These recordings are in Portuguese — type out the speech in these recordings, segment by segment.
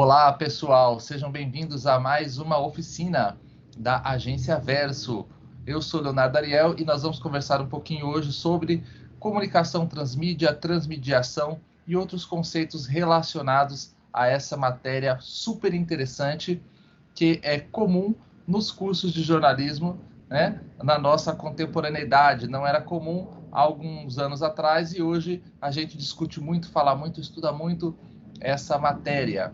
Olá, pessoal, sejam bem-vindos a mais uma oficina da Agência Verso. Eu sou Leonardo Ariel e nós vamos conversar um pouquinho hoje sobre comunicação transmídia, transmediação e outros conceitos relacionados a essa matéria super interessante que é comum nos cursos de jornalismo, né, na nossa contemporaneidade. Não era comum há alguns anos atrás e hoje a gente discute muito, fala muito, estuda muito essa matéria.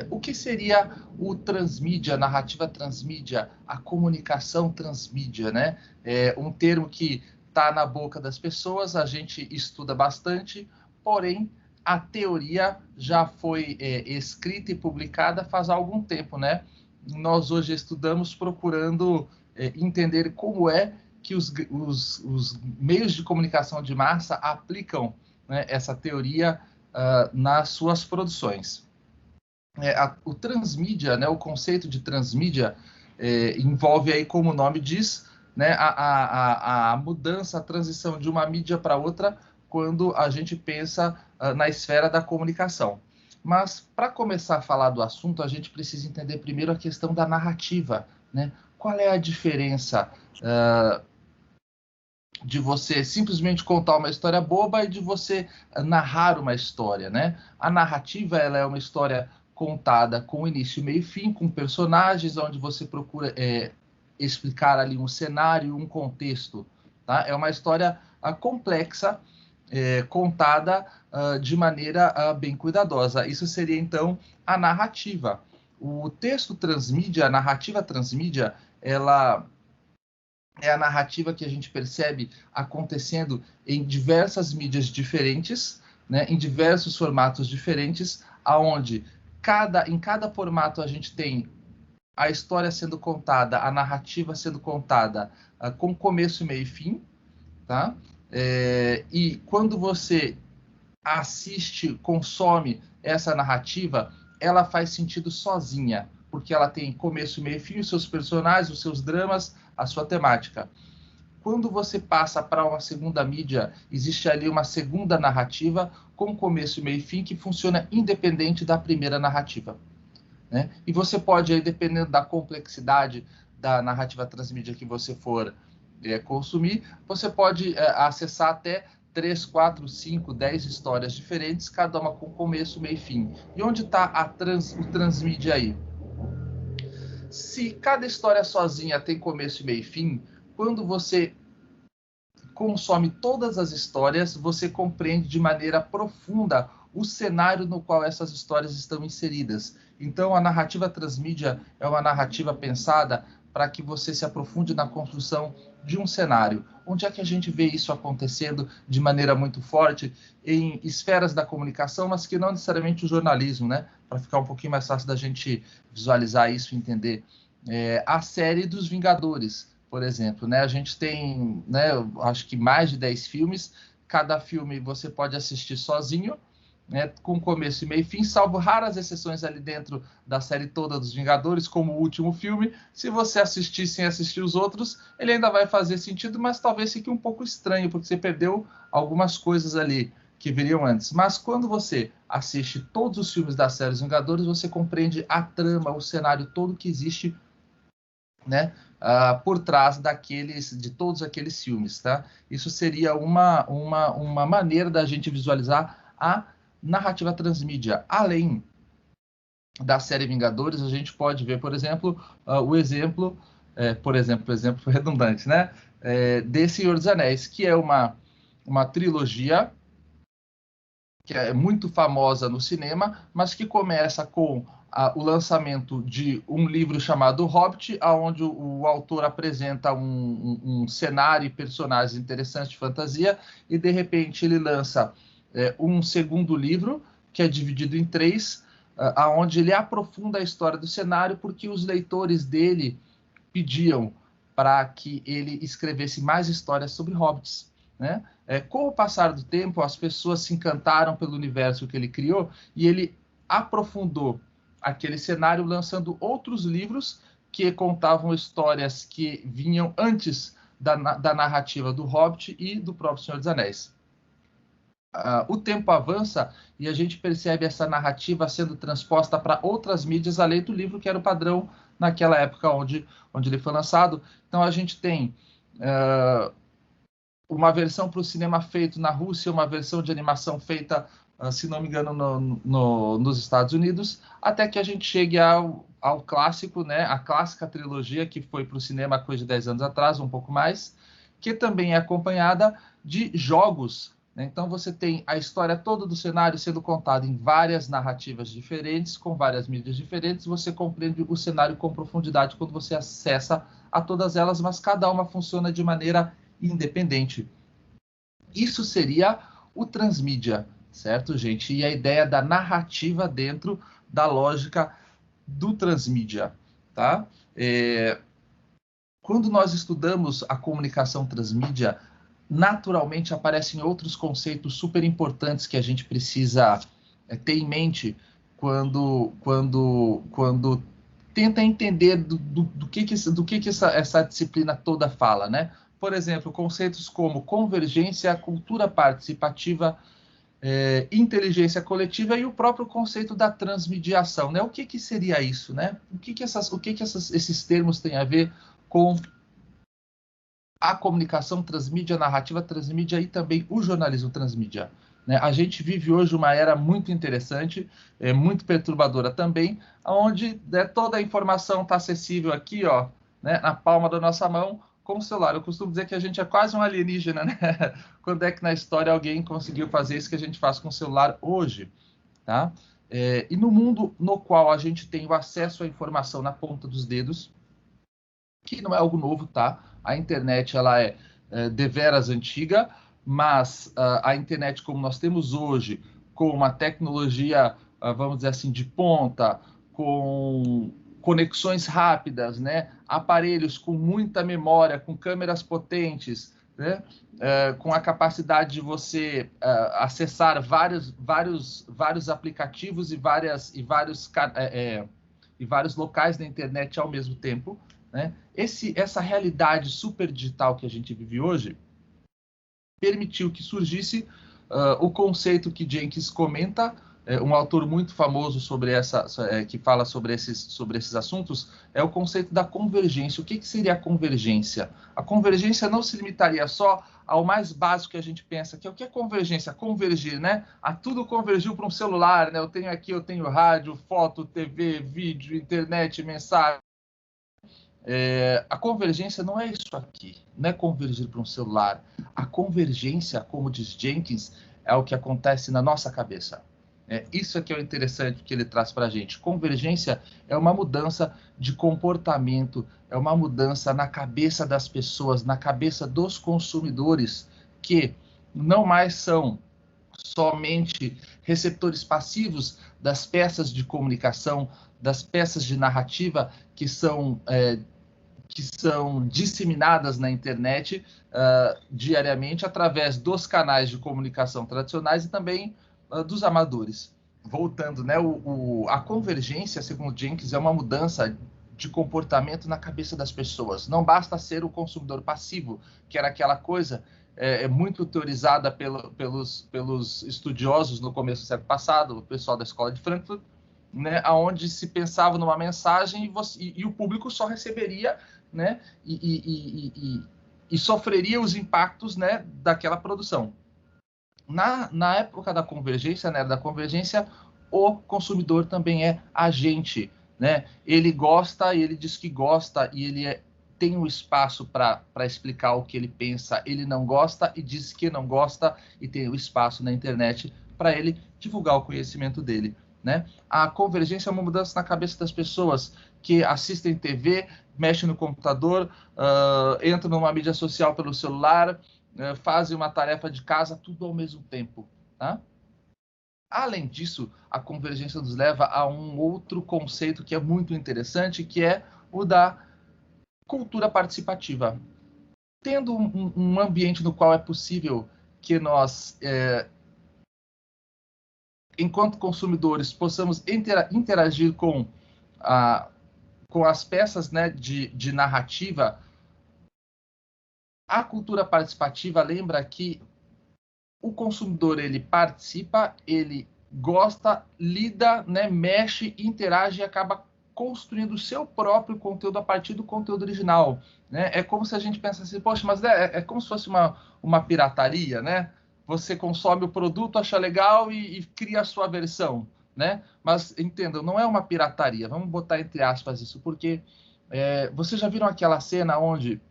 O que seria o transmídia, a narrativa transmídia, a comunicação transmídia, né? É um termo que está na boca das pessoas, a gente estuda bastante, porém a teoria já foi escrita e publicada faz algum tempo, né? Nós hoje estudamos procurando entender como é que os meios de comunicação de massa aplicam, né, essa teoria nas suas produções. O transmídia, né, o conceito de transmídia envolve aí, como o nome diz, né, a mudança, a transição de uma mídia para outra quando a gente pensa na esfera da comunicação. Mas, para começar a falar do assunto, a gente precisa entender primeiro a questão da narrativa, né? Qual é a diferença de você simplesmente contar uma história boba e de você narrar uma história, né? A narrativa, ela é uma história contada com início, meio e fim, com personagens, onde você procura explicar ali um cenário, um contexto, tá? É uma história complexa, contada de maneira bem cuidadosa. Isso seria, então, a narrativa. O texto transmídia, a narrativa transmídia, ela é a narrativa que a gente percebe acontecendo em diversas mídias diferentes, né, em diversos formatos diferentes, aonde em cada formato a gente tem a história sendo contada, a narrativa sendo contada com começo, meio e fim, tá? E quando você assiste, consome essa narrativa, ela faz sentido sozinha, porque ela tem começo, meio e fim, os seus personagens, os seus dramas, a sua temática. Quando você passa para uma segunda mídia, existe ali uma segunda narrativa com começo, meio e fim que funciona independente da primeira narrativa, né? E você pode, aí, dependendo da complexidade da narrativa transmídia que você for consumir, você pode acessar até 3, 4, 5, 10 histórias diferentes, cada uma com começo, meio e fim. E onde está o transmídia aí? Se cada história sozinha tem começo, meio e fim, quando você consome todas as histórias, você compreende de maneira profunda o cenário no qual essas histórias estão inseridas. Então, a narrativa transmídia é uma narrativa pensada para que você se aprofunde na construção de um cenário. Onde é que a gente vê isso acontecendo de maneira muito forte? Em esferas da comunicação, mas que não necessariamente o jornalismo, né? Para ficar um pouquinho mais fácil da gente visualizar isso e entender. A série dos Vingadores, por exemplo, né? A gente tem, né, acho que mais de 10 filmes. Cada filme você pode assistir sozinho, né, com começo e meio e fim, salvo raras exceções ali dentro da série toda dos Vingadores, como o último filme. Se você assistir sem assistir os outros, ele ainda vai fazer sentido, mas talvez fique um pouco estranho, porque você perdeu algumas coisas ali que viriam antes. Mas quando você assiste todos os filmes da série dos Vingadores, você compreende a trama, o cenário todo que existe, né, por trás de todos aqueles filmes, tá? Isso seria uma maneira da gente visualizar a narrativa transmídia. Além da série Vingadores, a gente pode ver, por exemplo, o exemplo redundante, né? De Senhor dos Anéis, que é uma trilogia que é muito famosa no cinema, mas que começa com o lançamento de um livro chamado Hobbit, onde o autor apresenta um cenário e personagens interessantes de fantasia, e de repente ele lança um segundo livro, que é dividido em 3, onde ele aprofunda a história do cenário, porque os leitores dele pediam para que ele escrevesse mais histórias sobre hobbits, né? Com o passar do tempo, as pessoas se encantaram pelo universo que ele criou e ele aprofundou aquele cenário lançando outros livros que contavam histórias que vinham antes da narrativa do Hobbit e do próprio Senhor dos Anéis. o tempo avança e a gente percebe essa narrativa sendo transposta para outras mídias, além do livro, que era o padrão naquela época onde ele foi lançado. Então, a gente tem uma versão para o cinema feito na Rússia, uma versão de animação feita, se não me engano, nos Estados Unidos, até que a gente chegue ao clássico, né, a clássica trilogia que foi para o cinema coisa de 10 anos atrás, um pouco mais, que também é acompanhada de jogos, né? Então você tem a história toda do cenário sendo contada em várias narrativas diferentes, com várias mídias diferentes, você compreende o cenário com profundidade quando você acessa a todas elas, mas cada uma funciona de maneira independente. Isso seria o transmídia, certo, gente? E a ideia da narrativa dentro da lógica do transmídia, tá? Quando nós estudamos a comunicação transmídia, naturalmente aparecem outros conceitos super importantes que a gente precisa ter em mente quando tenta entender do que essa disciplina toda fala, né? Por exemplo, conceitos como convergência, cultura participativa, inteligência coletiva e o próprio conceito da transmediação, né? O que seria isso, né? O que esses termos têm a ver com a comunicação transmídia, a narrativa transmídia e também o jornalismo transmídia, né? A gente vive hoje uma era muito interessante, muito perturbadora também, onde, né, toda a informação está acessível aqui, ó, né, na palma da nossa mão, com o celular. Eu costumo dizer que a gente é quase um alienígena, né? Quando é que na história alguém conseguiu fazer isso que a gente faz com o celular hoje, tá? E no mundo no qual a gente tem o acesso à informação na ponta dos dedos, que não é algo novo, tá? A internet, ela é deveras antiga, mas a internet como nós temos hoje, com uma tecnologia, vamos dizer assim, de ponta, com conexões rápidas, né? Aparelhos com muita memória, com câmeras potentes, né? Com a capacidade de você acessar vários aplicativos e vários locais da internet ao mesmo tempo, né? Essa realidade super digital que a gente vive hoje permitiu que surgisse o conceito que Jenkins comenta, um autor muito famoso sobre que fala sobre esses assuntos, é o conceito da convergência. O que seria a convergência? A convergência não se limitaria só ao mais básico que a gente pensa, que é o que é convergência? Convergir, né? Tudo convergiu para um celular, né? Eu tenho rádio, foto, TV, vídeo, internet, mensagem. A convergência não é isso aqui, não é convergir para um celular. A convergência, como diz Jenkins, é o que acontece na nossa cabeça. Isso aqui é o interessante que ele traz para a gente. Convergência é uma mudança de comportamento, é uma mudança na cabeça das pessoas, na cabeça dos consumidores, que não mais são somente receptores passivos das peças de comunicação, das peças de narrativa que são disseminadas na internet diariamente através dos canais de comunicação tradicionais e também dos amadores. Voltando, né, a convergência, segundo Jenkins, é uma mudança de comportamento na cabeça das pessoas. Não basta ser o consumidor passivo, que era aquela coisa muito teorizada pelos estudiosos no começo do século passado, o pessoal da escola de Frankfurt, né, onde se pensava numa mensagem e o público só receberia, né, e sofreria os impactos, né, daquela produção. Na época da convergência, né, o consumidor também é agente, né? Ele gosta, ele diz que gosta e ele tem um espaço para explicar o que ele pensa. Ele não gosta e diz que não gosta e tem o espaço na internet para ele divulgar o conhecimento dele, né? A convergência é uma mudança na cabeça das pessoas que assistem TV, mexem no computador, entram numa mídia social pelo celular, fazem uma tarefa de casa, tudo ao mesmo tempo, tá? Além disso, a convergência nos leva a um outro conceito que é muito interessante, que é o da cultura participativa. Tendo um ambiente no qual é possível que nós, enquanto consumidores, possamos interagir com as peças, né, de narrativa, a cultura participativa lembra que o consumidor ele participa, ele gosta, lida, né, mexe, interage e acaba construindo o seu próprio conteúdo a partir do conteúdo original, né? É como se a gente pensasse, poxa, mas é como se fosse uma pirataria, né? Você consome o produto, acha legal e cria a sua versão, né? Mas entendam, não é uma pirataria. Vamos botar entre aspas isso, porque vocês já viram aquela cena onde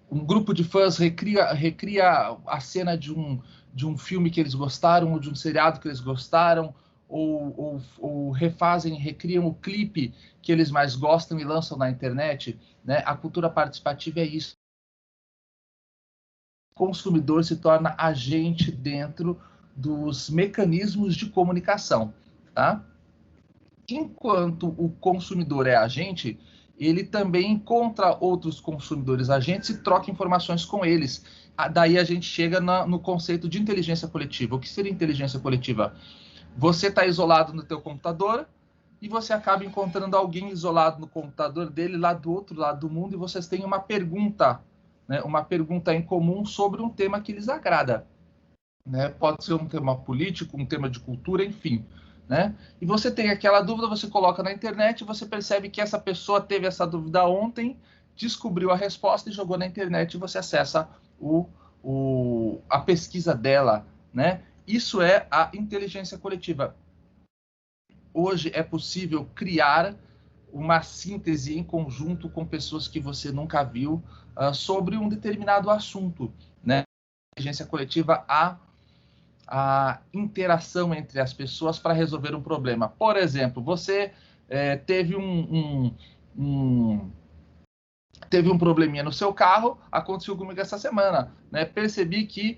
um grupo de fãs recria a cena de um filme que eles gostaram ou de um seriado que eles gostaram, ou recriam o clipe que eles mais gostam e lançam na internet, né? A cultura participativa é isso. O consumidor se torna agente dentro dos mecanismos de comunicação, tá? Enquanto o consumidor é agente, ele também encontra outros consumidores agentes e troca informações com eles. Daí a gente chega no conceito de inteligência coletiva. O que seria inteligência coletiva? Você está isolado no teu computador e você acaba encontrando alguém isolado no computador dele lá do outro lado do mundo e vocês têm uma pergunta, né, uma pergunta em comum sobre um tema que lhes agrada, né? Pode ser um tema político, um tema de cultura, enfim, né? E você tem aquela dúvida, você coloca na internet e você percebe que essa pessoa teve essa dúvida ontem, descobriu a resposta e jogou na internet e você acessa a pesquisa dela, né? Isso é a inteligência coletiva. Hoje é possível criar uma síntese em conjunto com pessoas que você nunca viu sobre um determinado assunto, né? A inteligência coletiva, a interação entre as pessoas para resolver um problema. Por exemplo, você teve teve um probleminha no seu carro, aconteceu comigo essa semana, né? Percebi que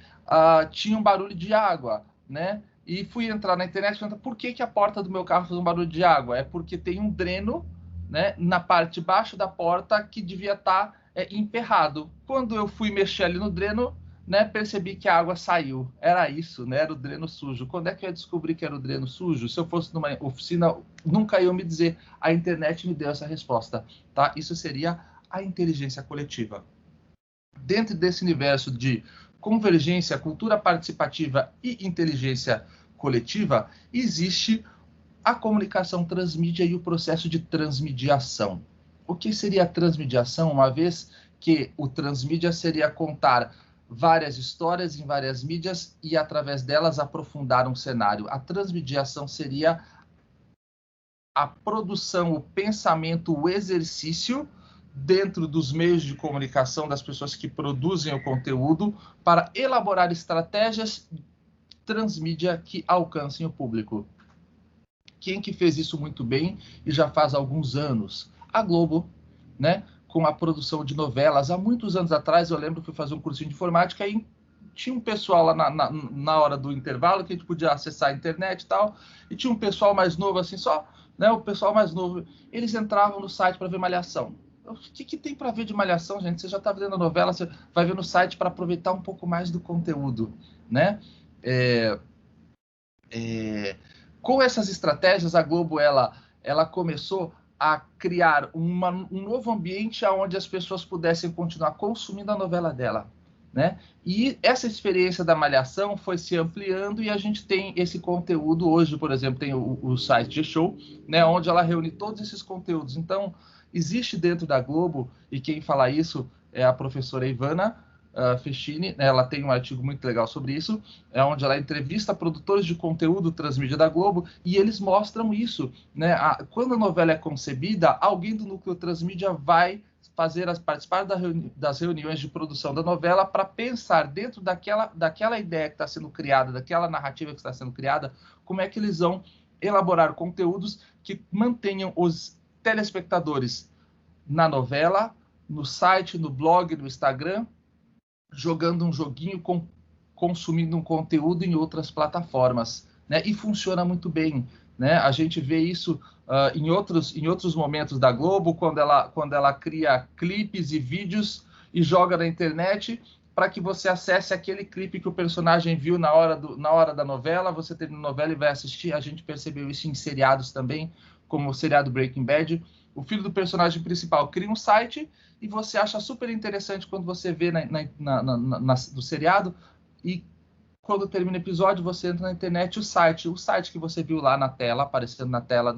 tinha um barulho de água, né? E fui entrar na internet e perguntar por que a porta do meu carro faz um barulho de água. É porque tem um dreno, né, na parte de baixo da porta que devia estar emperrado. Quando eu fui mexer ali no dreno, né, percebi que a água saiu. Era isso, né? Era o dreno sujo. Quando é que eu ia descobrir que era o dreno sujo? Se eu fosse numa oficina, nunca iam me dizer. A internet me deu essa resposta, tá? Isso seria a inteligência coletiva. Dentro desse universo de convergência, cultura participativa e inteligência coletiva, existe a comunicação transmídia e o processo de transmediação. O que seria a transmediação? Uma vez que o transmídia seria contar várias histórias em várias mídias e, através delas, aprofundar um cenário. A transmediação seria a produção, o pensamento, o exercício dentro dos meios de comunicação das pessoas que produzem o conteúdo para elaborar estratégias transmídia que alcancem o público. Quem que fez isso muito bem e já faz alguns anos? A Globo, né? Com a produção de novelas. Há muitos anos atrás, eu lembro que fui fazer um cursinho de informática e tinha um pessoal lá na hora do intervalo que a gente podia acessar a internet e tal, e tinha um pessoal mais novo, assim, só, né? O pessoal mais novo, eles entravam no site para ver Malhação. O que tem para ver de Malhação, gente? Você já está vendo a novela, você vai ver no site para aproveitar um pouco mais do conteúdo, né? Com essas estratégias, a Globo ela começou a criar um novo ambiente onde as pessoas pudessem continuar consumindo a novela dela, né? E essa experiência da Malhação foi se ampliando e a gente tem esse conteúdo hoje, por exemplo, tem o site G-Show, né, onde ela reúne todos esses conteúdos. Então, existe dentro da Globo, e quem fala isso é a professora Ivana Festini, né, ela tem um artigo muito legal sobre isso, onde ela entrevista produtores de conteúdo transmídia da Globo, e eles mostram isso, né? Quando a novela é concebida, alguém do núcleo transmídia vai participar das reuniões de produção da novela para pensar dentro daquela ideia que está sendo criada, daquela narrativa que está sendo criada, como é que eles vão elaborar conteúdos que mantenham os telespectadores na novela, no site, no blog, no Instagram, jogando um joguinho, consumindo um conteúdo em outras plataformas, né? E funciona muito bem, né? A gente vê isso em outros momentos da Globo, quando ela cria clipes e vídeos e joga na internet para que você acesse aquele clipe que o personagem viu na hora da novela, você termina a novela e vai assistir. A gente percebeu isso em seriados também, como o seriado Breaking Bad, o filho do personagem principal cria um site e você acha super interessante quando você vê no seriado, e quando termina o episódio, você entra na internet, o site que você viu lá na tela, aparecendo na tela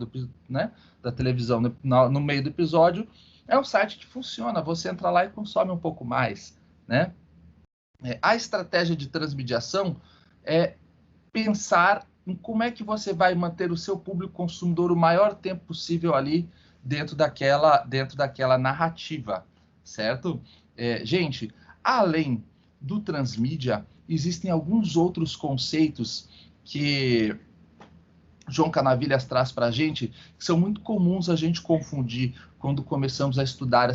né, da televisão no meio do episódio, é um site que funciona, você entra lá e consome um pouco mais, né? A estratégia de transmediação é pensar em como é que você vai manter o seu público consumidor o maior tempo possível ali dentro daquela narrativa, certo? Gente, além do transmídia, existem alguns outros conceitos que João Canavilhas traz para a gente, que são muito comuns a gente confundir quando começamos a estudar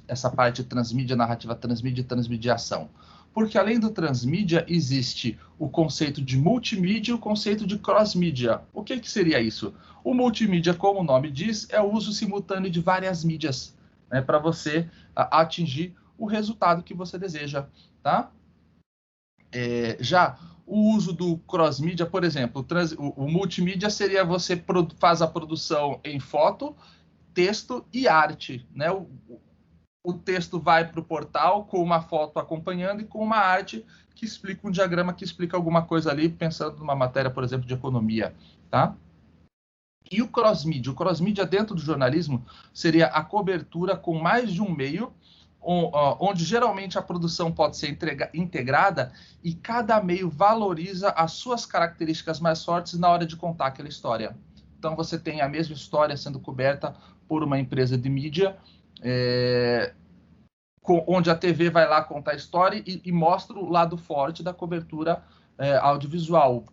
essa parte de transmídia, narrativa transmídia e transmediação. Porque além do transmídia, existe o conceito de multimídia e o conceito de cross-mídia. O que seria isso? O multimídia, como o nome diz, é o uso simultâneo de várias mídias, né, para você atingir o resultado que você deseja, tá? Já o uso do cross-mídia, por exemplo, o multimídia seria você faz a produção em foto, texto e arte, né? O texto vai para o portal com uma foto acompanhando e com uma arte que explica um diagrama que explica alguma coisa ali, pensando numa matéria, por exemplo, de economia, tá? E o cross-mídia? O cross-mídia dentro do jornalismo seria a cobertura com mais de um meio, onde geralmente a produção pode ser integrada e cada meio valoriza as suas características mais fortes na hora de contar aquela história. Então você tem a mesma história sendo coberta por uma empresa de mídia, onde a TV vai lá contar a história e mostra o lado forte da cobertura audiovisual.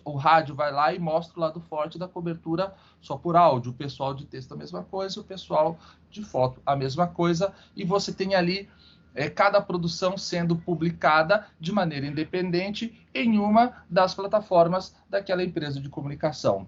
O rádio vai lá e mostra o lado forte da cobertura só por áudio. O pessoal de texto a mesma coisa, o pessoal de foto a mesma coisa. E você tem ali cada produção sendo publicada de maneira independente em uma das plataformas daquela empresa de comunicação.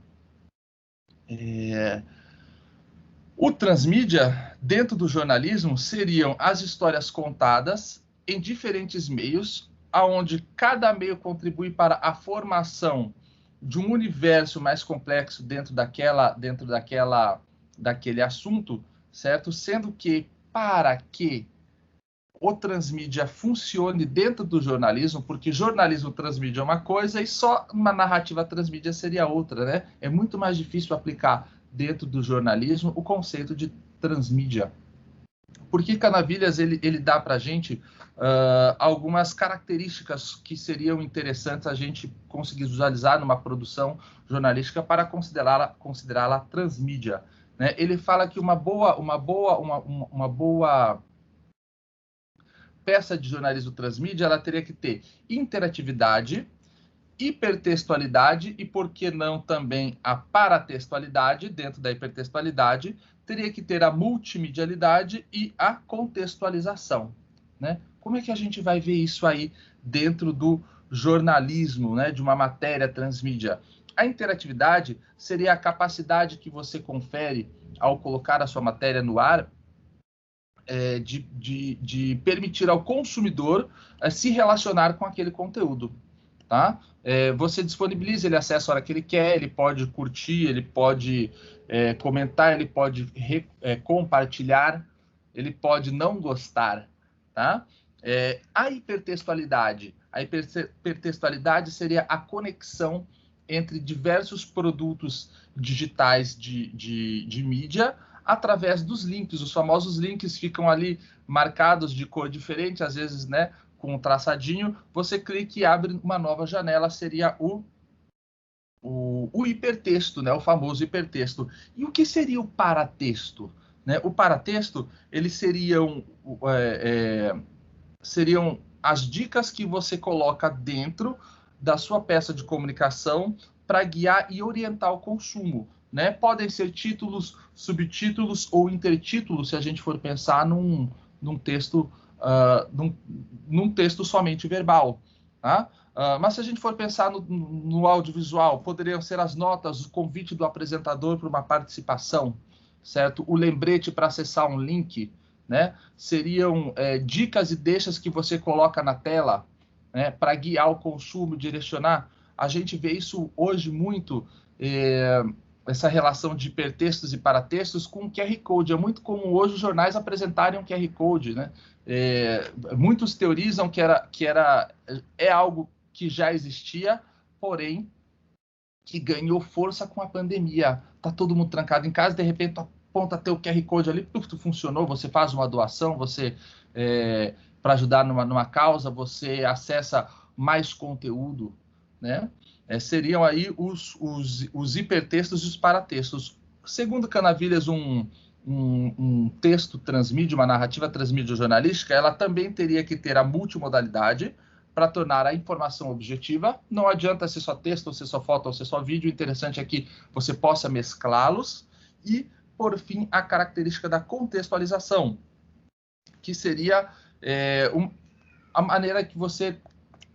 O transmídia, dentro do jornalismo, seriam as histórias contadas em diferentes meios, aonde cada meio contribui para a formação de um universo mais complexo dentro daquele assunto, certo? Sendo que, para que o transmídia funcione dentro do jornalismo, porque jornalismo transmídia é uma coisa e só uma narrativa transmídia seria outra, né? É muito mais difícil aplicar dentro do jornalismo o conceito de transmídia. Porque Canavilhas ele dá para a gente algumas características que seriam interessantes a gente conseguir visualizar numa produção jornalística para considerá-la transmídia, né? Ele fala que uma boa peça de jornalismo transmídia ela teria que ter interatividade, hipertextualidade e, por que não, também a paratextualidade. Dentro da hipertextualidade, teria que ter a multimedialidade e a contextualização, né? Como é que a gente vai ver isso aí dentro do jornalismo, né, de uma matéria transmídia? A interatividade seria a capacidade que você confere ao colocar a sua matéria no ar, de permitir ao consumidor se relacionar com aquele conteúdo. Tá? Você disponibiliza ele acesso a hora que ele quer, ele pode curtir, ele pode comentar, ele pode compartilhar, ele pode não gostar. Tá? A hipertextualidade seria a conexão entre diversos produtos digitais de mídia através dos links. Os famosos links ficam ali marcados de cor diferente, às vezes, né, com um traçadinho. Você clica e abre uma nova janela, seria o hipertexto, né, o famoso hipertexto. E o que seria o paratexto? Né? O paratexto, eles seriam as dicas que você coloca dentro da sua peça de comunicação para guiar e orientar o consumo. Né? Podem ser títulos, subtítulos ou intertítulos, se a gente for pensar num texto, num texto somente verbal. Tá? Mas se a gente for pensar no audiovisual, poderiam ser as notas, o convite do apresentador para uma participação, certo? O lembrete para acessar um link, né? Seriam dicas e deixas que você coloca na tela, né, para guiar o consumo, direcionar. A gente vê isso hoje muito essa relação de hipertextos e paratextos com o QR Code. É muito comum hoje os jornais apresentarem um QR Code, né? Muitos teorizam que é algo que já existia, porém que ganhou força com a pandemia. Tá todo mundo trancado em casa, de repente aponta teu QR Code ali, funcionou, você faz uma doação, você para ajudar numa causa, você acessa mais conteúdo, né? Seriam aí os hipertextos e os paratextos. Segundo Canavilhas, um texto transmídia, uma narrativa transmídia jornalística, ela também teria que ter a multimodalidade para tornar a informação objetiva. Não adianta ser só texto, ou ser só foto, ou ser só vídeo. O interessante é que você possa mesclá-los. E, por fim, a característica da contextualização, que seria a maneira que você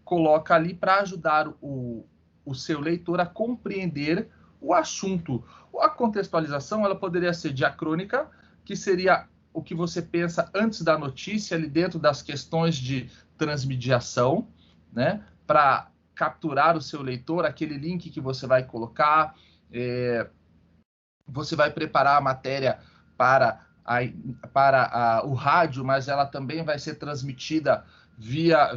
coloca ali para ajudar o seu leitor a compreender o assunto. A contextualização ela poderia ser diacrônica, que seria o que você pensa antes da notícia, ali dentro das questões de transmediação, né? Para capturar o seu leitor, aquele link que você vai colocar, você vai preparar a matéria para o rádio, mas ela também vai ser transmitida via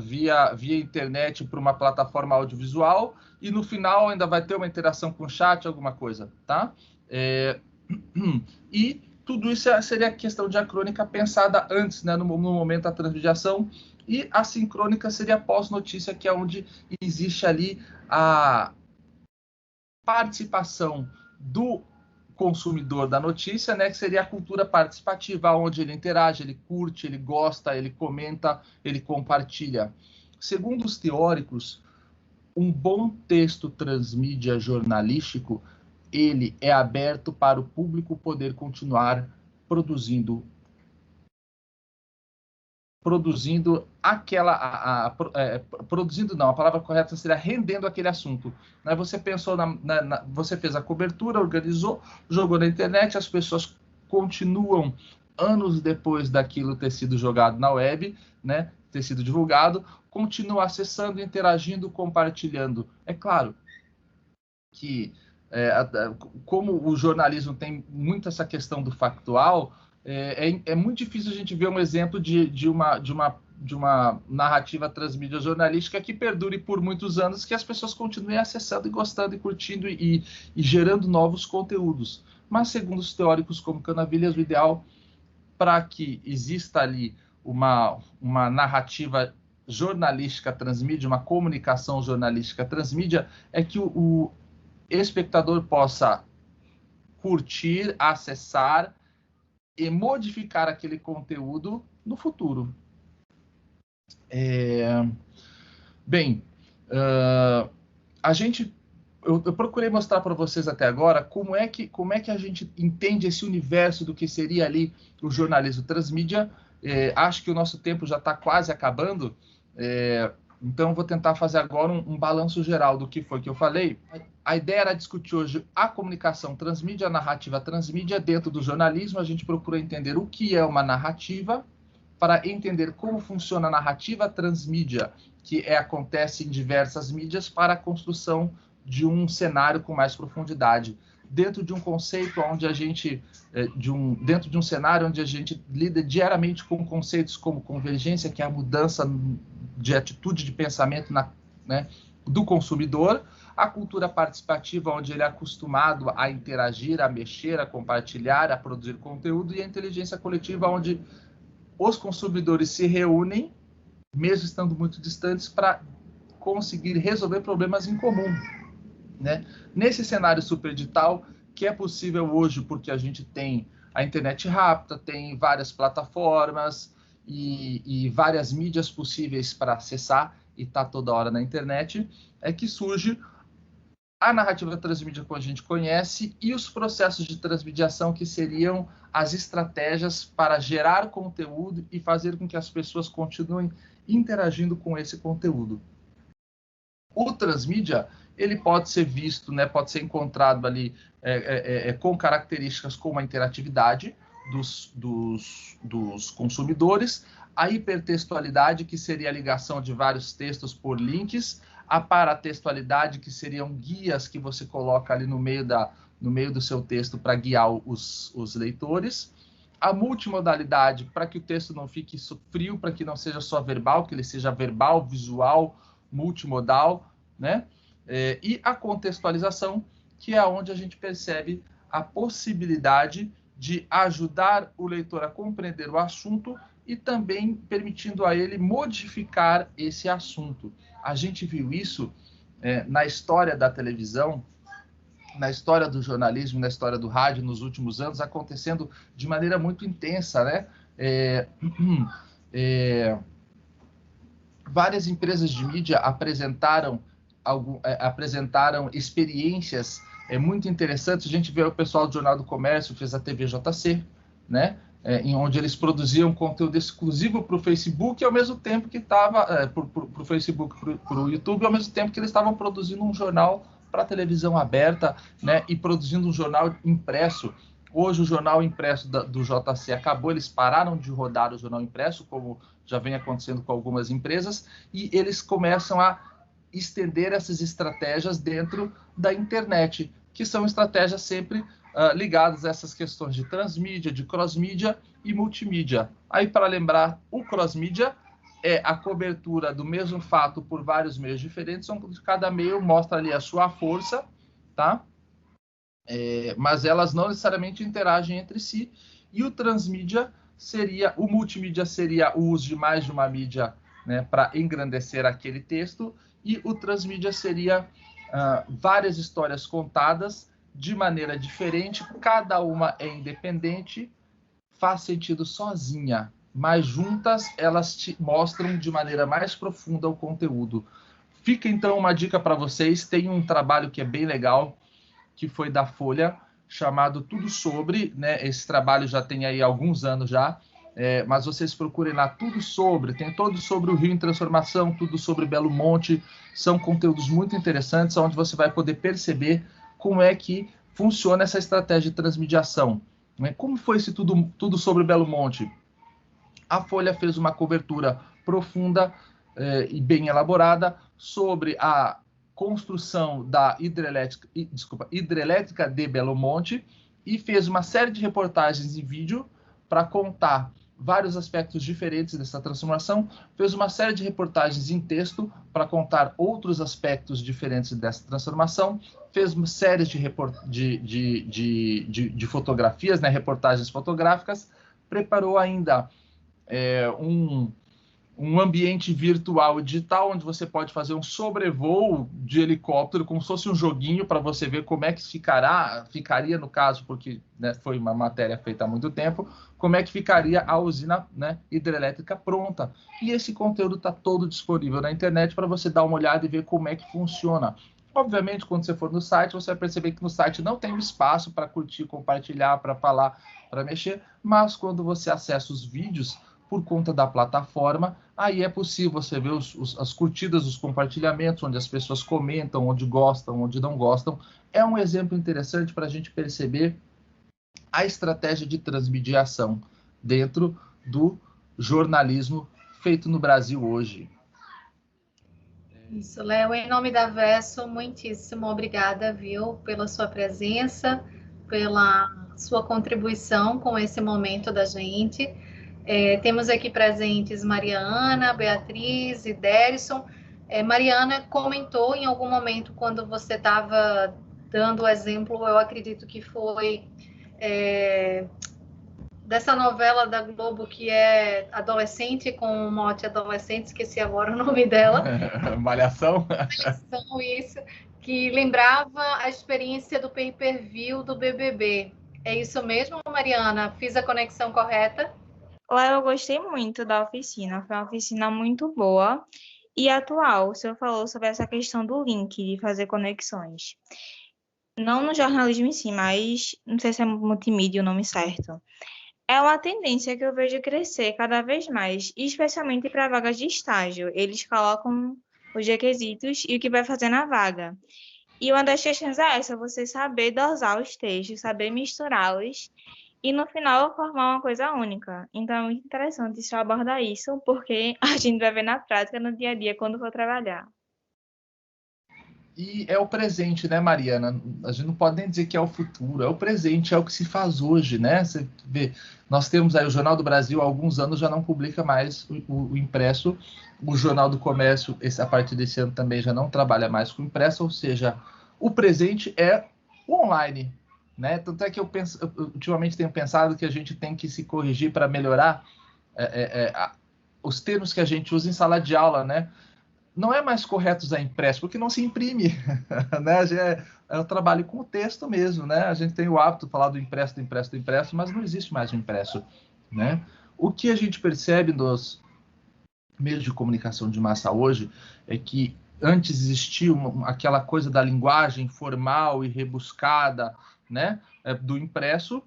internet para uma plataforma audiovisual, e no final ainda vai ter uma interação com o chat, alguma coisa, tá? E tudo isso seria questão diacrônica pensada antes, né, no momento da transmediação, e a sincrônica seria pós-notícia, que é onde existe ali a participação do consumidor da notícia, né, que seria a cultura participativa, onde ele interage, ele curte, ele gosta, ele comenta, ele compartilha. Segundo os teóricos, um bom texto transmídia jornalístico, ele é aberto para o público poder continuar produzindo produzindo não, a palavra correta seria rendendo aquele assunto. Né? Você pensou você fez a cobertura, organizou, jogou na internet, as pessoas continuam anos depois daquilo ter sido jogado na web, né, ter sido divulgado, continuam acessando, interagindo, compartilhando. É claro que como o jornalismo tem muito essa questão do factual, é muito difícil a gente ver um exemplo de uma narrativa transmídia jornalística que perdure por muitos anos, que as pessoas continuem acessando e gostando e curtindo e gerando novos conteúdos. Mas, segundo os teóricos como Canavilhas, o ideal para que exista ali uma narrativa jornalística transmídia, uma comunicação jornalística transmídia, é que o espectador possa curtir, acessar e modificar aquele conteúdo no futuro. Bem, eu procurei mostrar para vocês até agora como é que a gente entende esse universo do que seria ali o jornalismo transmídia. Acho que o nosso tempo já está quase acabando, então vou tentar fazer agora um balanço geral do que foi que eu falei. A ideia era discutir hoje a comunicação transmídia, a narrativa transmídia. Dentro do jornalismo, a gente procura entender o que é uma narrativa, para entender como funciona a narrativa transmídia, que acontece em diversas mídias, para a construção de um cenário com mais profundidade. Dentro de um conceito onde a gente, dentro de um cenário onde a gente lida diariamente com conceitos como convergência, que é a mudança de atitude de pensamento do consumidor, a cultura participativa, onde ele é acostumado a interagir, a mexer, a compartilhar, a produzir conteúdo, e a inteligência coletiva, onde os consumidores se reúnem, mesmo estando muito distantes, para conseguir resolver problemas em comum. Né? Nesse cenário superdigital, que é possível hoje porque a gente tem a internet rápida, tem várias plataformas e várias mídias possíveis para acessar, e está toda hora na internet, é que surge a narrativa transmídia como a gente conhece e os processos de transmediação, que seriam as estratégias para gerar conteúdo e fazer com que as pessoas continuem interagindo com esse conteúdo. O transmídia, ele pode ser visto, né, pode ser encontrado ali com características como a interatividade dos consumidores, a hipertextualidade, que seria a ligação de vários textos por links, a paratextualidade, que seriam guias que você coloca ali no meio no meio do seu texto para guiar os leitores. A multimodalidade, para que o texto não fique frio, para que não seja só verbal, que ele seja verbal, visual, multimodal, né? E a contextualização, que é onde a gente percebe a possibilidade de ajudar o leitor a compreender o assunto e também permitindo a ele modificar esse assunto. A gente viu isso na história da televisão, na história do jornalismo, na história do rádio nos últimos anos, acontecendo de maneira muito intensa, né? Várias empresas de mídia apresentaram experiências muito interessantes. A gente vê o pessoal do Jornal do Comércio fez a TVJC, né? Em onde eles produziam conteúdo exclusivo para o Facebook, ao mesmo tempo que estava para o Facebook, para o YouTube, ao mesmo tempo que eles estavam produzindo um jornal para a televisão aberta, né? E produzindo um jornal impresso. Hoje o jornal impresso do JC acabou, eles pararam de rodar o jornal impresso, como já vem acontecendo com algumas empresas, e eles começam a estender essas estratégias dentro da internet, que são estratégias sempre ligadas a essas questões de transmídia, de crossmídia e multimídia. Aí, para lembrar, o crossmídia é a cobertura do mesmo fato por vários meios diferentes, onde cada meio mostra ali a sua força, tá? Mas elas não necessariamente interagem entre si. E o transmídia seria, o multimídia seria o uso de mais de uma mídia, né, para engrandecer aquele texto, e o transmídia seria várias histórias contadas de maneira diferente, cada uma é independente, faz sentido sozinha, mas juntas elas te mostram de maneira mais profunda o conteúdo. Fica então uma dica para vocês, tem um trabalho que é bem legal, que foi da Folha, chamado Tudo Sobre, né? Esse trabalho já tem aí alguns anos já, mas vocês procurem lá Tudo Sobre, tem todo sobre o Rio em Transformação, tudo sobre Belo Monte, são conteúdos muito interessantes, onde você vai poder perceber como é que funciona essa estratégia de transmediação. Né? Como foi esse tudo sobre Belo Monte? A Folha fez uma cobertura profunda e bem elaborada sobre a construção da hidrelétrica de Belo Monte e fez uma série de reportagens em vídeo para contar vários aspectos diferentes dessa transformação, fez uma série de reportagens em texto para contar outros aspectos diferentes dessa transformação, fez uma série de fotografias, né, reportagens fotográficas, preparou ainda um ambiente virtual e digital, onde você pode fazer um sobrevoo de helicóptero, como se fosse um joguinho, para você ver como é que ficaria no caso, porque, né, foi uma matéria feita há muito tempo, como é que ficaria a usina, né, hidrelétrica pronta. E esse conteúdo está todo disponível na internet para você dar uma olhada e ver como é que funciona. Obviamente, quando você for no site, você vai perceber que no site não tem espaço para curtir, compartilhar, para falar, para mexer, mas quando você acessa os vídeos, por conta da plataforma, aí é possível você ver as curtidas, os compartilhamentos, onde as pessoas comentam, onde gostam, onde não gostam. É um exemplo interessante para a gente perceber a estratégia de transmediação dentro do jornalismo feito no Brasil hoje. Isso, Léo, em nome da Verso, muitíssimo obrigada, viu, pela sua presença, pela sua contribuição com esse momento da gente. Temos aqui presentes Mariana, Beatriz e Derson. Mariana comentou em algum momento, quando você estava dando o exemplo, eu acredito que foi dessa novela da Globo que é adolescente, com o mote adolescente, esqueci agora o nome dela. Malhação? Malhação, isso, que lembrava a experiência do pay-per-view do BBB. É isso mesmo, Mariana? Fiz a conexão correta? Lá eu gostei muito da oficina, foi uma oficina muito boa e atual. O senhor falou sobre essa questão do link, de fazer conexões. Não no jornalismo em si, mas não sei se é multimídia o nome certo. É uma tendência que eu vejo crescer cada vez mais, especialmente para vagas de estágio. Eles colocam os requisitos e o que vai fazer na vaga. E uma das questões é essa, você saber dosar os textos, saber misturá-los e no final formar uma coisa única. Então é muito interessante só abordar isso, porque a gente vai ver na prática, no dia a dia, quando for trabalhar. E é o presente, né, Mariana? A gente não pode nem dizer que é o futuro, é o presente, é o que se faz hoje, né? Você vê, nós temos aí o Jornal do Brasil, há alguns anos já não publica mais o impresso, o Jornal do Comércio, a partir desse ano também já não trabalha mais com impresso, ou seja, o presente é o online, né? Tanto é que eu ultimamente tenho pensado que a gente tem que se corrigir para melhorar os termos que a gente usa em sala de aula, né? Não é mais correto usar impresso, porque não se imprime, né? É o trabalho com o texto mesmo, né? A gente tem o hábito de falar do impresso, do impresso, do impresso, mas não existe mais o impresso, né? O que a gente percebe nos meios de comunicação de massa hoje é que antes existia aquela coisa da linguagem formal e rebuscada, né? Do impresso,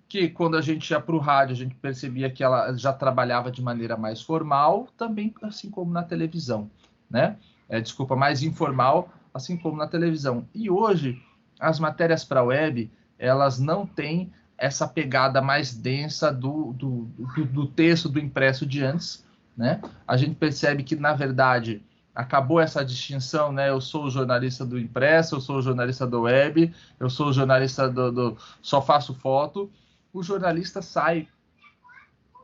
que quando a gente ia para o rádio, a gente percebia que ela já trabalhava de maneira mais formal, também assim como na televisão, né? Desculpa, mais informal, assim como na televisão. E hoje, as matérias para a web, elas não têm essa pegada mais densa do texto, do impresso de antes, né? A gente percebe que, na verdade, acabou essa distinção, né? Eu sou o jornalista do impresso, eu sou o jornalista do web, eu sou o jornalista só faço foto. O jornalista sai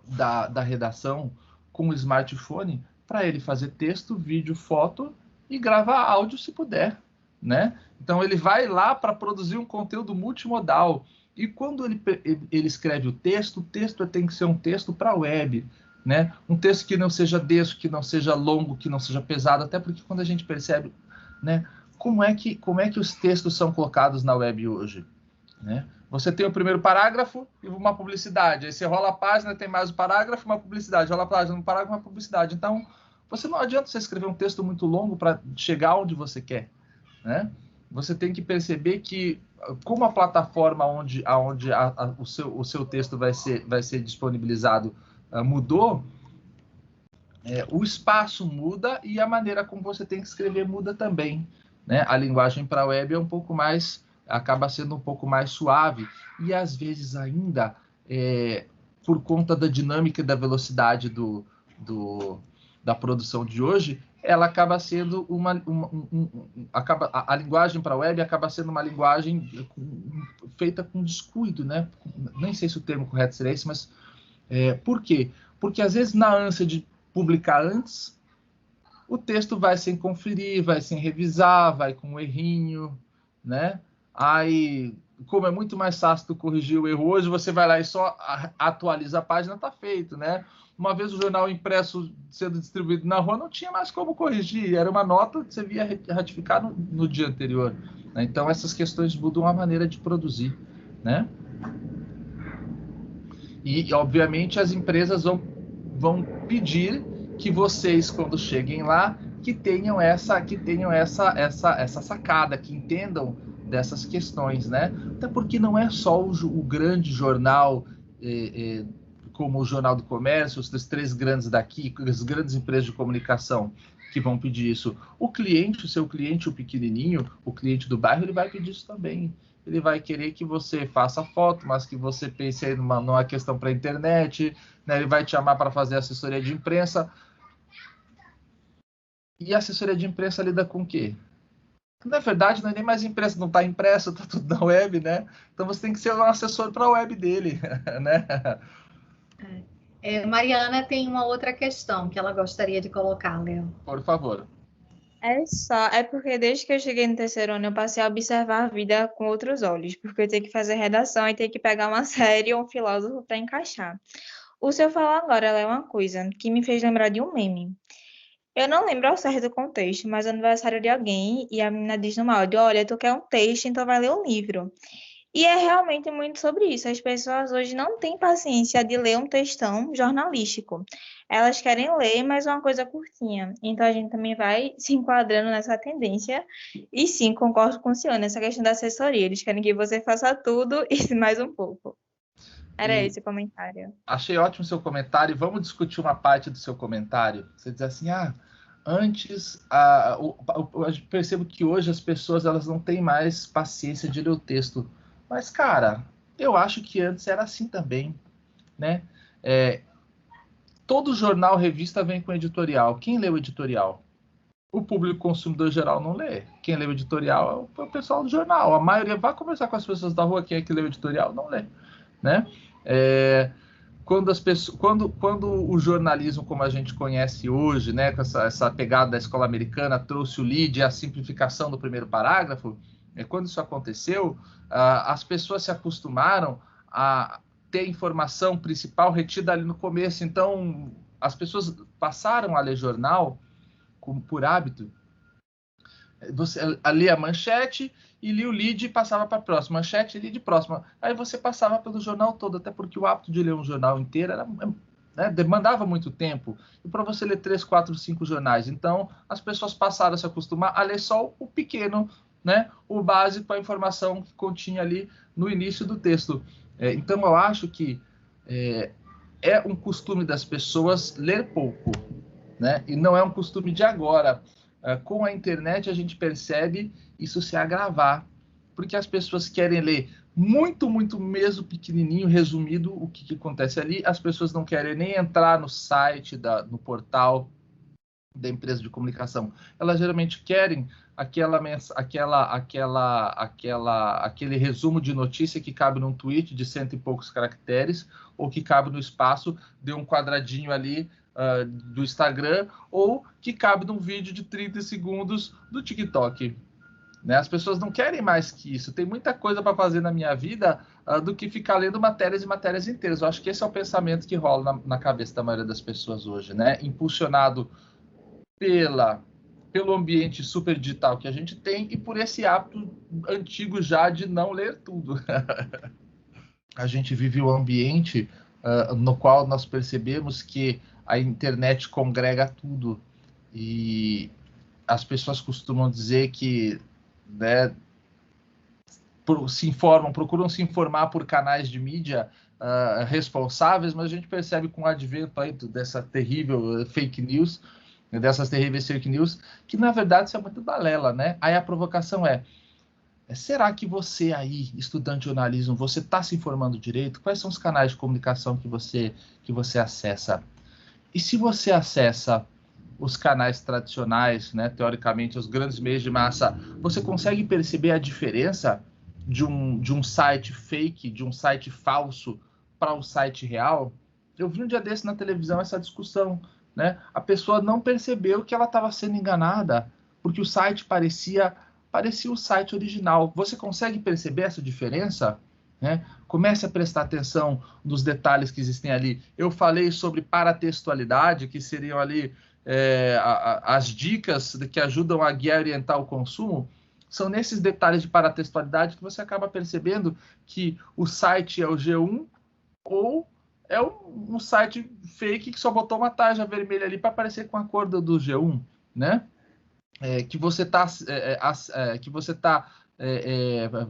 da redação com o smartphone para ele fazer texto, vídeo, foto e gravar áudio se puder, né? Então ele vai lá para produzir um conteúdo multimodal. E quando ele escreve o texto tem que ser um texto para a web, né? Um texto que não seja denso, que não seja longo, que não seja pesado, até porque quando a gente percebe, né, como é que os textos são colocados na web hoje, né? Você tem o primeiro parágrafo e uma publicidade, aí você rola a página, tem mais um parágrafo, uma publicidade, rola a página, um parágrafo, uma publicidade. Então, você não adianta você escrever um texto muito longo para chegar onde você quer, né? Você tem que perceber que, como a plataforma onde o seu texto vai ser disponibilizado mudou, o espaço muda e a maneira como você tem que escrever muda também, né? A linguagem para a web acaba sendo um pouco mais suave e às vezes ainda, por conta da dinâmica e da velocidade da produção de hoje, ela acaba sendo a linguagem para a web acaba sendo uma linguagem feita com descuido, né? Nem sei se o termo correto seria esse, mas por quê? Porque às vezes na ânsia de publicar antes, o texto vai sem conferir, vai sem revisar, vai com um errinho, né? Aí, como é muito mais fácil tu corrigir o erro hoje, você vai lá e só atualiza a página, tá feito, né? Uma vez o jornal impresso sendo distribuído na rua, não tinha mais como corrigir, era uma nota que você via ratificar no dia anterior, né? Então, essas questões mudam a maneira de produzir, né? E, obviamente, as empresas vão pedir que vocês, quando cheguem lá, que tenham essa sacada, que entendam dessas questões, né? Até porque não é só o grande jornal, como o Jornal do Comércio, os três grandes daqui, as grandes empresas de comunicação que vão pedir isso. O cliente, o seu cliente, o pequenininho, o cliente do bairro, ele vai pedir isso também. Ele vai querer que você faça foto, mas que você pense aí numa questão para a internet, né? Ele vai te chamar para fazer assessoria de imprensa. E a assessoria de imprensa lida com o quê? Na verdade, não é nem mais imprensa, não está impresso, está tudo na web, né? Então você tem que ser um assessor para a web dele, né? Mariana tem uma outra questão que ela gostaria de colocar, Léo. Por favor. É porque desde que eu cheguei no terceiro ano, eu passei a observar a vida com outros olhos, porque eu tenho que fazer redação e tenho que pegar uma série ou um filósofo para encaixar. O senhor falou agora, ela é uma coisa que me fez lembrar de um meme. Eu não lembro ao certo do contexto, mas é aniversário de alguém e a menina diz no áudio, olha, tu quer um texto, então vai ler um livro. E é realmente muito sobre isso. As pessoas hoje não têm paciência de ler um textão jornalístico. Elas querem ler, mas uma coisa curtinha. Então a gente também vai se enquadrando nessa tendência. E sim, concordo com o senhor nessa questão da assessoria. Eles querem que você faça tudo e mais um pouco. Era esse o comentário. Achei ótimo o seu comentário. Vamos discutir uma parte do seu comentário. Você diz assim, antes, eu percebo que hoje as pessoas elas não têm mais paciência de ler o texto. Mas, cara, eu acho que antes era assim também, né? Todo jornal, revista vem com editorial. Quem lê o editorial? O público consumidor geral não lê. Quem lê o editorial é o pessoal do jornal. A maioria vai conversar com as pessoas da rua, quem é que lê o editorial não lê, né? Quando o jornalismo, como a gente conhece hoje, né, com essa pegada da escola americana, trouxe o lead, a simplificação do primeiro parágrafo, quando isso aconteceu, as pessoas se acostumaram a ter a informação principal retida ali no começo. Então, as pessoas passaram a ler jornal como por hábito. Você lia a manchete e lia o lead e passava para a próxima. Manchete, lead, próxima. Aí você passava pelo jornal todo, até porque o hábito de ler um jornal inteiro era, né, demandava muito tempo. E para você ler 3, 4, 5 jornais. Então, as pessoas passaram a se acostumar a ler só o pequeno, né, o básico, a informação que continha ali no início do texto. Então, eu acho que é um costume das pessoas ler pouco, né? E não é um costume de agora. Com a internet, a gente percebe isso se agravar, porque as pessoas querem ler muito, muito mesmo pequenininho, resumido, o que acontece ali. As pessoas não querem nem entrar no site, no portal da empresa de comunicação. Elas geralmente querem aquele resumo de notícia que cabe num tweet de 100 e poucos caracteres, ou que cabe no espaço de um quadradinho ali do Instagram, ou que cabe num vídeo de 30 segundos do TikTok. Né? As pessoas não querem mais que isso. Tem muita coisa para fazer na minha vida do que ficar lendo matérias e matérias inteiras. Eu acho que esse é o pensamento que rola na cabeça da maioria das pessoas hoje, né? Impulsionado pelo ambiente super digital que a gente tem e por esse hábito antigo já de não ler tudo. A gente vive um ambiente no qual nós percebemos que a internet congrega tudo e as pessoas costumam dizer que, né, procuram se informar por canais de mídia responsáveis, mas a gente percebe com o advento aí dessa terrível fake news, dessas terríveis fake news, que na verdade isso é muito balela, né? Aí a provocação será que você aí, estudante de jornalismo, você está se informando direito? Quais são os canais de comunicação que você acessa? E se você acessa os canais tradicionais, né, teoricamente os grandes meios de massa, você consegue perceber a diferença de um site fake, de um site falso para um site real? Eu vi um dia desse na televisão essa discussão, né? A pessoa não percebeu que ela estava sendo enganada, porque o site parecia o site original. Você consegue perceber essa diferença? Né? Comece a prestar atenção nos detalhes que existem ali. Eu falei sobre paratextualidade, que seriam ali as dicas que ajudam a guiar e orientar o consumo. São nesses detalhes de paratextualidade que você acaba percebendo que o site é o G1 ou é um site fake que só botou uma tarja vermelha ali para aparecer com a cor do G1, né? Que você está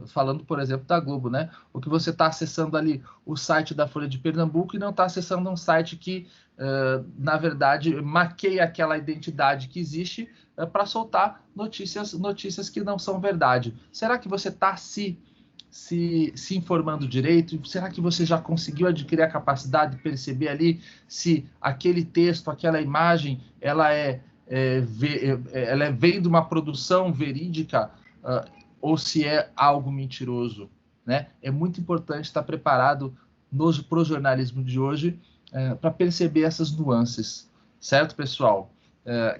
falando, por exemplo, da Globo, né? O que você está acessando ali o site da Folha de Pernambuco e não está acessando um site que, na verdade, maqueia aquela identidade que existe para soltar notícias que não são verdade. Será que você está se informando direito? Será que você já conseguiu adquirir a capacidade de perceber ali se aquele texto, aquela imagem, ela vem de uma produção verídica ou se é algo mentiroso, né? É muito importante estar preparado para o jornalismo de hoje para perceber essas nuances, certo, pessoal?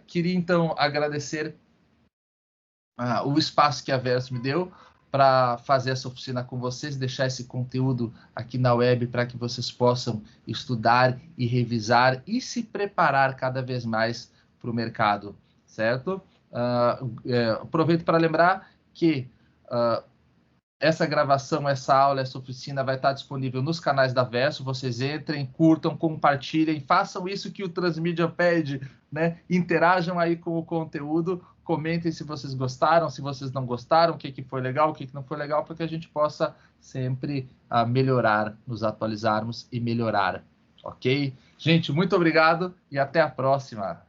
Queria, então, agradecer o espaço que a Verso me deu para fazer essa oficina com vocês, deixar esse conteúdo aqui na web para que vocês possam estudar e revisar e se preparar cada vez mais para o mercado, certo? Aproveito para lembrar que essa gravação, essa aula, essa oficina vai estar disponível nos canais da Verso. Vocês entrem, curtam, compartilhem, façam isso que o Transmídia pede, né? Interajam aí com o conteúdo, comentem se vocês gostaram, se vocês não gostaram, o que foi legal, o que não foi legal, para que a gente possa sempre melhorar, nos atualizarmos e melhorar, ok? Gente, muito obrigado e até a próxima!